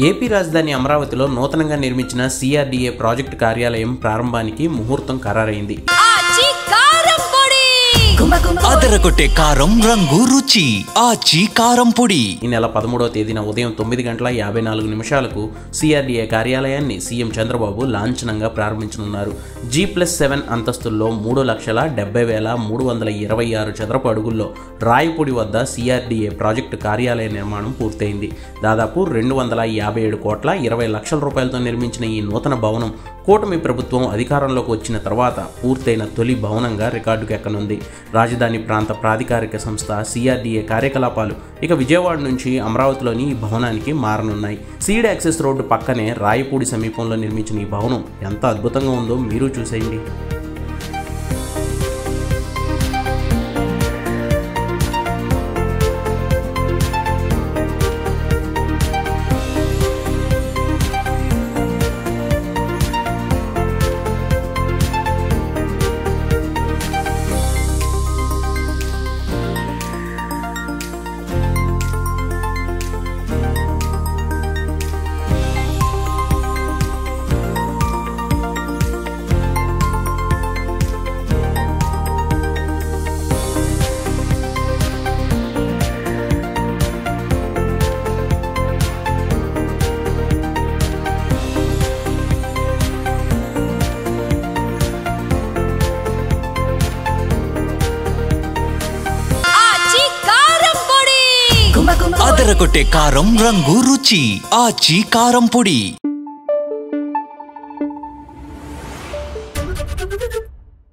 AP రాజధాని అమరావతిలో నూతనంగా నిర్మించిన సిఆర్డీఏ ప్రాజెక్టు కార్యాలయం ప్రారంభానికి ముహూర్తం ఖరారైంది. అదరగొట్టే కారం రంగు రుచి ఆచి కారం పొడి. ఈ నెల 13వ తేదీన ఉదయం 9:54 సిఆర్డీఏ కార్యాలయాన్ని సీఎం చంద్రబాబు లాంఛనంగా ప్రారంభించనున్నారు. G+7 అంతస్తుల్లో 3,70,326 చదరపు అడుగుల్లో రాయపూడి వద్ద సిఆర్డీఏ ప్రాజెక్టు కార్యాలయ నిర్మాణం పూర్తయింది. దాదాపు 257 కోట్ల 20 లక్షల రూపాయలతో నిర్మించిన ఈ నూతన భవనం కూటమి ప్రభుత్వం అధికారంలోకి వచ్చిన తర్వాత పూర్తయిన తొలి భవనంగా రికార్డుకు ఎక్కనుంది. రాజధాని ప్రాంత ప్రాధికారిక సంస్థ సిఆర్డీఏ కార్యకలాపాలు ఇక విజయవాడ నుంచి అమరావతిలోని ఈ భవనానికి మారనున్నాయి. సీడ్ యాక్సెస్ రోడ్డు పక్కనే రాయపూడి సమీపంలో నిర్మించిన ఈ భవనం ఎంత అద్భుతంగా ఉందో మీరు చూసేయండి. అదరగొట్టే కారం రంగు రుచి ఆచి కారం పొడి.